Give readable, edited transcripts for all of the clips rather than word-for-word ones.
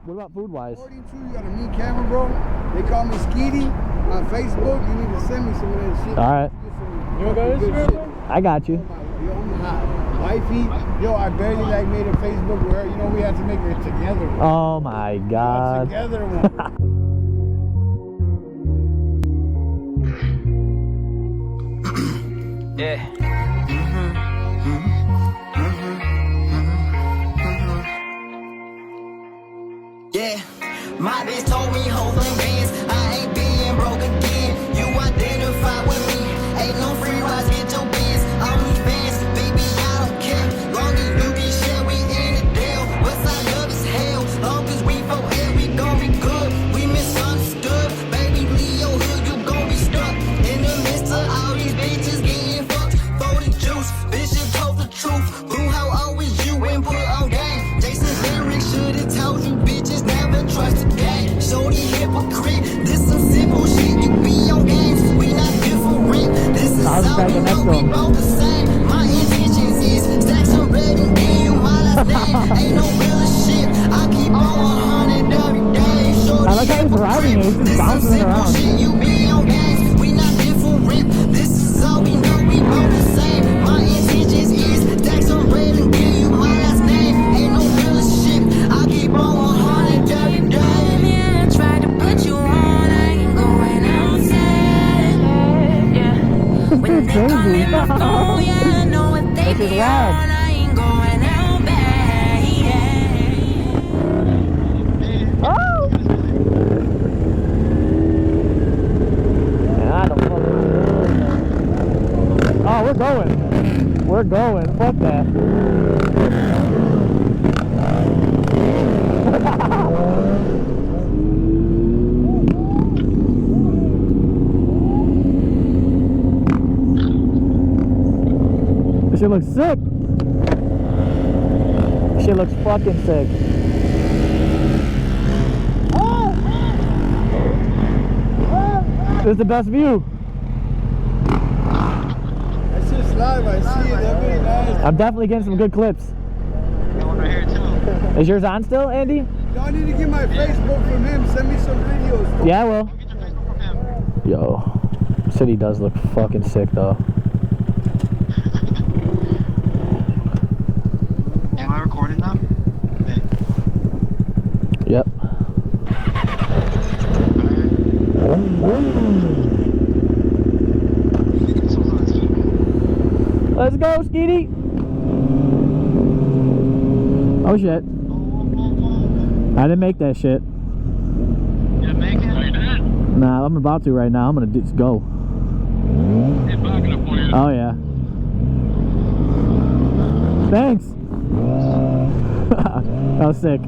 What about food-wise? According to you got a mean camera, bro. They call me Skeety on Facebook. You need to send me some of that shit. All right. You want to go Instagram? I got you. Yo, I'm hot. Wifey, yo, I barely like made a Facebook with her. You know, we had to make it together. Oh my God. Together one. Yeah. Yeah, my bitch told me hold them bands. I ain't being broke again. You identify with me. Ain't no free rides, get your bands. On these bands, baby, I don't care. Long as you be shit, we in the deal. What's I love is hell. Long as we forever, we gon' be good. We misunderstood. Baby, leave your hood, you gon' be stuck. In the midst of all these bitches getting fucked. For the juice, bitches told the truth. Boo, how always you and put on game. Jason's lyrics should've told you bitches never trust a game. Show the hypocrite, this some simple shit. You be on games, we not different. This is how you know we both the same. My intentions is stacks some red and give you my last name. Ain't no real shit, I keep on 100 every day. Show the I like how he's riding it, he's just bouncing it around. shit. You be on games, we not different. This is all we know, we both the same. My intentions is stacks some red and give you my last name. Ain't no real shit, I keep on 100 every day. Tried to put you on, I ain't going outside. Yeah. When they call me my phone, yeah, I know what they This is be loud. on. I ain't going out back. Yeah. Oh! Man, I don't fucking... Oh, we're going. We're going. Fuck that. This shit looks sick. This shit looks fucking sick. This is the best view. That's just live. I see it. They're very nice. I'm definitely getting some good clips. Right here too. Is yours on still, Andy? Yo, I need to get my Facebook from him. Send me some videos. Yeah, I will. Get your Facebook from him. Yo, city does look fucking sick though. Am I recording now? Yep. Let's go, Skeety. Oh shit. I didn't make that shit. You didn't make it? No, you didn't. Nah, I'm about to right now. I'm gonna just go. It's backing up for you. Oh yeah. Thanks. That was sick.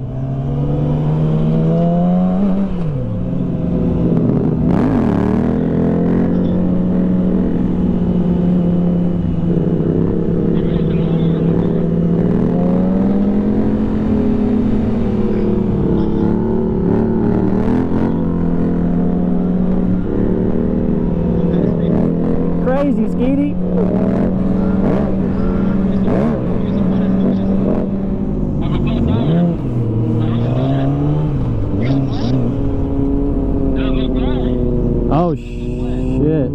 Crazy, Skeety. Oh shit.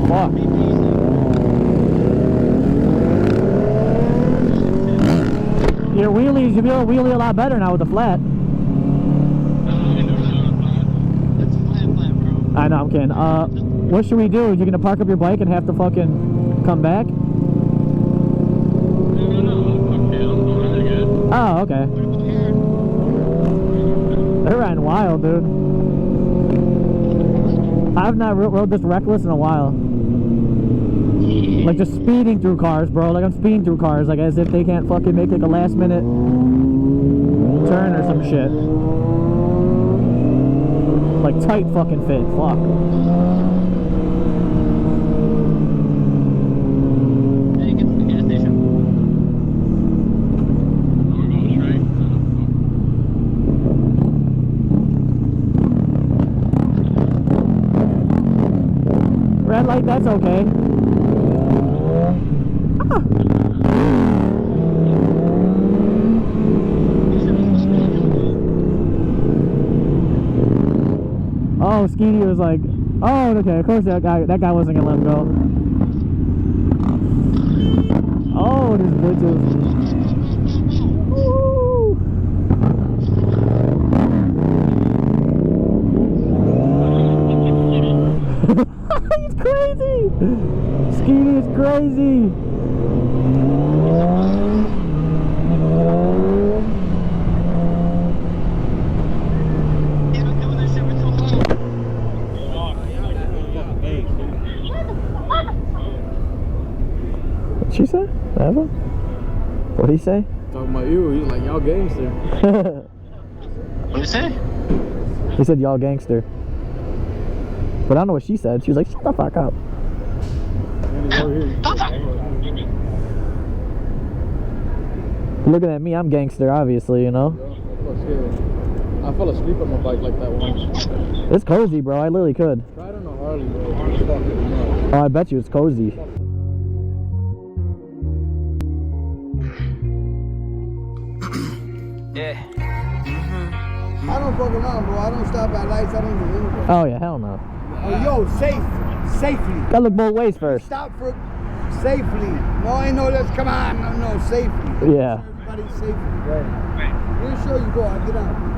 Fuck. Your wheelies, you'll be able to wheelie a lot better now with the flat. I know, I'm kidding. What should we do? You're gonna park up your bike and have to fucking come back? Oh, okay. They're riding wild, dude. I've not rode this reckless in a while. Like just speeding through cars, bro. Like I'm speeding through cars, like as if they can't fucking make like a last minute turn or some shit. Like tight fucking fit. Fuck. red light, that's okay. Oh, Skeety was like, oh, okay, of course that guy wasn't gonna let him go. Oh, these bitches. Woo. He's crazy! Skeety is crazy! What'd she say? Ever? What'd he say? Talking about you, he's like, y'all gangster. What'd you say? He said y'all gangster. But I don't know what she said. She was like, shut the fuck up. Looking at me, I'm gangster, obviously, you know? I fell asleep on my bike like that once. It's cozy, bro. I literally could. Try it on a Harley, bro. It's fucking nuts. Oh, I bet you it's cozy. Yeah. I don't fuck around, bro. I don't stop at lights. I don't do anything. Oh, yeah, hell no. Oh, yo, safely. Gotta look both ways first. Stop for safely. No, I know that's, come on. No, safely. Yeah. Everybody's safely. Right. You're sure you go, I'll get out.